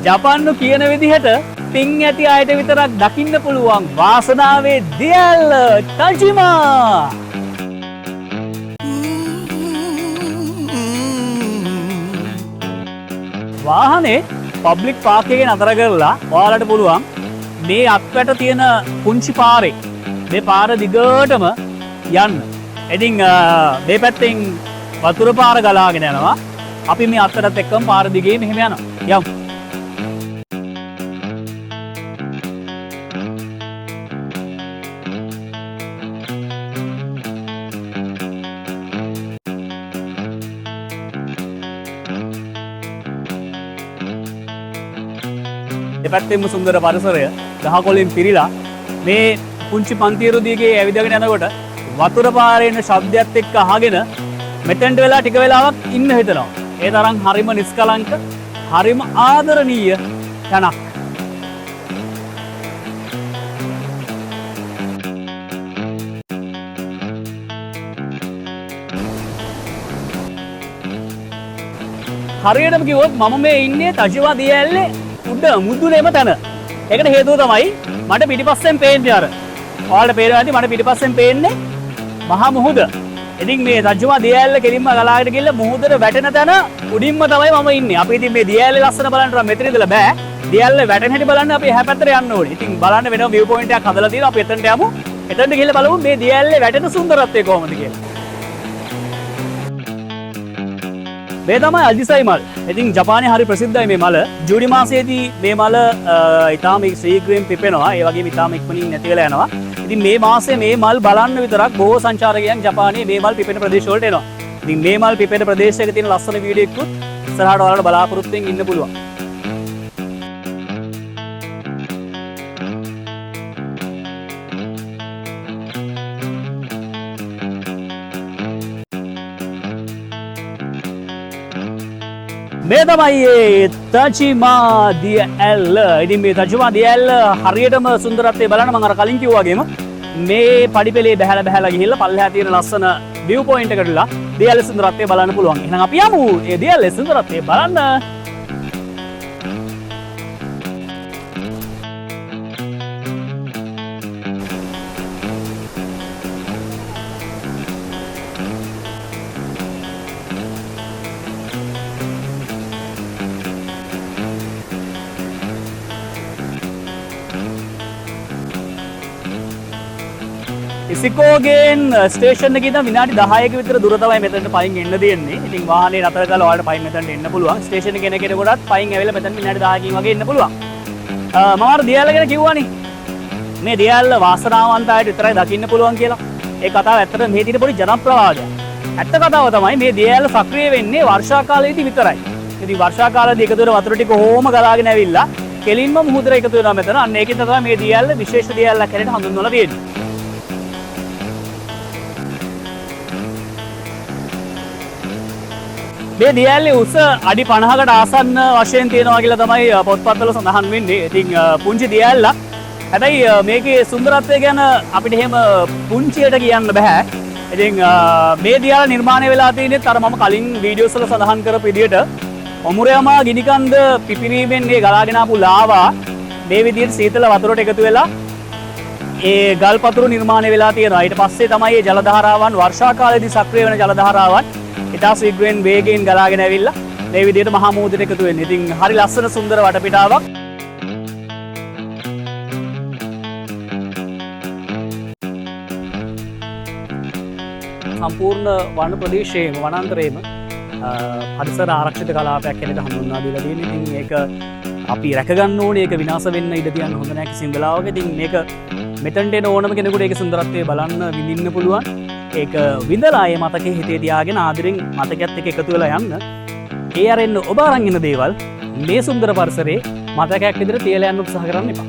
ජපන්නු කියන විදිහට පින් ඇති අයට විතරක් දකින්න පුළුවන් වාසනාවේ දියැල්ල තජිමා. වාහනේ පබ්ලික් පාර්ක් එකේ නතර කරලා ඔයාලට පුළුවන් මේ අත්වැට තියෙන පුංචි පාරේ මේ පාර දිගටම යන්න. ඉතින් මේ පැත්තෙන් වතුර පාර ගලාගෙන යනවා. අපි මේ අත්වැටත් එක්කම පාර දිගේ මෙහෙම යනවා. යමු. දෙපැත්තෙම සුන්දර පරිසරය ගහකොලින් පිරීලා මේ පුංචි පන්තිරු දිගේ ඇවිදගෙන යනකොට වතුර පාරේ එන ශබ්දයත් එක්ක අහගෙන මෙතෙන්ට වෙලා ටික වෙලාවක් ඉන්න හිතනවා. ඒ තරම් හරිම නිස්කලංක හරිම ආදරණීය තැනක්. හරියටම කිව්වොත් මම මේ ඉන්නේ තජිමා දියැල්ලේ උඩ මුදුනේම තැන. ඒකට හේතුව තමයි මට පිටිපස්සෙන් පේන්නේ අර. ඔයාලට පේනවා ඇති මට පිටිපස්සෙන් පේන්නේ මහා මුහුද. ඉතින් මේ තජිමා දියැල්ල කෙලින්ම ගලාගෙන ගිහලා මුහුදට වැටෙන තැන උඩින්ම තමයි මම ඉන්නේ. අපි ඉතින් මේ දියැල්ලේ ලස්සන බලන්න මෙතන ඉඳලා බෑ. දියැල්ල වැටෙන හැටි බලන්න අපි එහා පැත්තට යන්න ඕනේ. ඉතින් බලන්න වෙනම view point එකක් හදලා තියෙනවා. අපි එතනට යමු. එතනට ගිහලා බලමු මේ දියැල්ලේ වැටෙන සුන්දරත්වය කොහොමද කියලා. මේ තමයි අජිසයි මල්. ඉතින් ජපානයේ හරි ප්‍රසිද්ධයි මේ මල. ජූනි මාසයේදී මේ මල ඊටාම ශීඝ්‍රයෙන් පිපෙනවා. ඒ වගේම ඊටාම ඉක්මනින් නැති වෙලා යනවා. ඉතින් මේ මාසේ මේ මල් බලන්න විතරක් බොහෝ සංචාරකයන් ජපානයේ මේ මල් පිපෙන ප්‍රදේශ වලට එනවා. ඉතින් මේ මල් පිපෙන ප්‍රදේශයක තියෙන ලස්සන වීඩියෝ එකකුත් ඉස්සරහට ඔයාලට බලාපොරොත්තු වෙමින් ඉන්න පුළුවන්. මේ තමයි තජිමා දියැල්ල. ඉතින් මේ තජිමා දියැල්ල හරියටම සුන්දරත්වය බලන්න මම අර කලින් කිව්වා වගේම මේ පඩිපෙළේ බහැලා ගිහිල්ලා පල්ලෙහා තියෙන ලස්සන view point එකටලා දියැල්ල සුන්දරත්වය බලන්න පුළුවන්. එහෙනම් අපි යමු මේ දියැල්ල සුන්දරත්වය බලන්න. ඉසිකෝගෙන් ස්ටේෂන් එකේ ඉඳන් විනාඩි 10ක විතර දුර තමයි මෙතනට පයින් එන්න තියෙන්නේ. ඉතින් වාහනේ නතර කරලා ඔයාලට පයින් මෙතනට එන්න පුළුවන්. ස්ටේෂන් එකේ එන කෙනෙකුටත් පයින් ඇවිල්ලා මෙතන විනාඩි 10කින් වගේ එන්න පුළුවන්. මම අර දියැල්ල ගැන කිව්වනේ. මේ දියැල්ල වාසනාවන්ත අයට විතරයි දකින්න පුළුවන් කියලා. ඒ කතාව ඇත්තටම මේ තියෙන පොඩි ජනප්‍රවාදයක්. ඇත්ත කතාව තමයි මේ දියැල්ල සක්‍රිය වෙන්නේ වර්ෂා කාලයේදී විතරයි. ඉතින් වර්ෂා කාලයේදී එකතු වෙන වතුර ටික ඕම ගලාගෙන ඇවිල්ලා කෙලින්ම මුහුදට එකතු වෙනවා මෙතන. අන්න ඒකෙන් තමයි මේ දියැල්ල විශේෂ දියැල්ලක් හැටියට හඳුන්වලා තියෙන්නේ. මේ දියැල්ලේ උස අඩි 50කට ආසන්න වශයෙන් තියෙනවා කියලා තමයි පොත්පත්වල සඳහන් වෙන්නේ. ඉතින් පුංචි දියැල්ලක්. හැබැයි මේකේ සුන්දරත්වය ගැන අපිට එහෙම පුංචියට කියන්න බෑ. ඉතින් මේ දියැල්ල නිර්මාණය වෙලා තියෙන්නේ අර මම කලින් වීඩියෝස් වල සඳහන් කරපු විදිහට ඔමුරයාමා ගිනිකන්ද පිපිරීමෙන් මේ ගලාගෙන ආපු ලාවා මේ විදිහට සීතල වතුරට එකතු වෙලා ඒ ගල් පතුරු නිර්මාණය වෙලා තියෙනවා. ඊට පස්සේ තමයි මේ ජල ධාරාවන් වර්ෂා කාලේදී සක්‍රිය වෙන ජල ධාරාවන් ඉතා ශීඝ්‍රයෙන් වේගයෙන් ගලාගෙන ඇවිල්ලා මේ විදිහට මහා මුහුදට එකතු වෙන්නේ. ඉතින් හරි ලස්සන සුන්දර වටපිටාවක්. සම්පූර්ණ වන ප්‍රදේශයේම වනාන්තරයේම පරිසර ආරක්ෂිත කලාපයක් හැටියට හඳුන්වා දීලා තියෙනවා. ඉතින් ඒක අපි රැක ගන්න ඕනේ. ඒක විනාශ වෙන්න ඉඩ තියන්න හොඳ නැහැ කිසිම වෙලාවක. ඉතින් මේක මෙතනට එන ඕනම කෙනෙකුට ඒකේ සුන්දරත්වය බලන්න විඳින්න පුළුවන්. ඒක විඳලා ඒ මතකයේ හිතේ තියාගෙන ආදරෙන් මතකයත් එක්ක එකතු වෙලා යන්න. ඒ අරින්න ඔබ අරන් ඉන්න දේවල් මේ සුන්දර පරිසරයේ මතකයක් විදිහට තියලා යන්න උත්සාහ කරන්න එපා.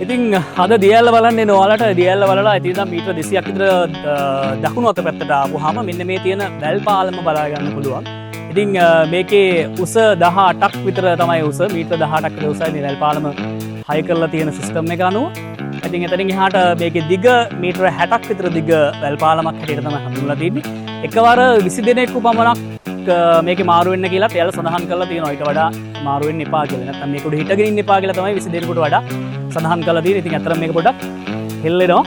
ඉතින් අද දියැල්ල බලන්න එන ඔයාලට දියැල්ල බලලා ඉතින් දැන් මීටර 200ක් විතර දකුණු අත පැත්තට ආවොහම මෙන්න මේ තියෙන වැල් පාලම බලා ගන්න පුළුවන්. ඉතින් මේකේ උස 18ක් විතර තමයි උස. මීටර 18ක් විතර උසයි මේ වැල් පාලම හයි කරලා තියෙන සිස්ටම් එක අනුව. ඉතින් එතනින් එහාට මේකේ දිග මීටර 60ක් විතර දිග වැල් පාලමක් හැටියට තමයි හඳුන්වලා තියෙන්නේ. එකවර 20 දෙනෙකු පමණක් මේකේ මාරු වෙන්න කියලා එයාලා සඳහන් කරලා තියෙනවා. ඊට වඩා මාරු වෙන්න එපා කියලා. නැත්නම් මේක උඩ හිටගෙන ඉන්න එපා කියලා තමයි 22 කට වඩා සඳහන් කරලා තියෙන්නේ. ඉතින් අතර මේක පොඩ්ඩක් හෙල්ලෙනවා.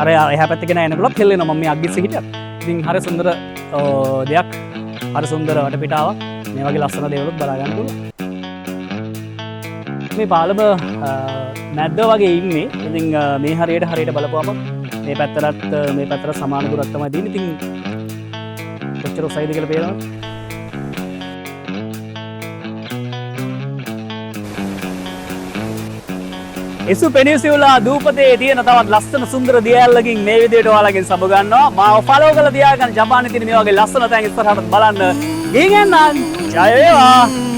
අර එහා පැත්තේ කෙනා එනකොලත් හෙල්ලෙනවා. මම මේ අග්ගිස්සේ හිටියා. ඉතින් හරි සුන්දර දෙයක්. හරි සුන්දර වටපිටාවක්. මේ වගේ ලස්සන දේවලුත් බලා ගන්න පුළුවන්. මේ පාලම මැද්ද වගේ ඉන්නේ. ඉතින් මේ හරියට බලපුවම මේ පැත්තට සමාන දුරක් තමයි තියෙන්නේ. ඉතින් කොච්චර උසයිද කියලා පේනවා. එසු පෙනිසියුලා දූපතේ තියෙන තවත් ලස්සන සුන්දර දියැලකින් මේ විදිහට ඔයාලගෙන් සබ ගන්නවා. මාව ෆලෝ කරලා තියාගන්න. ජපානයේ තියෙන මේ වගේ ලස්සන තැන් ඉස්සරහට බලන්න. ගිහින් යන්න. ජය වේවා.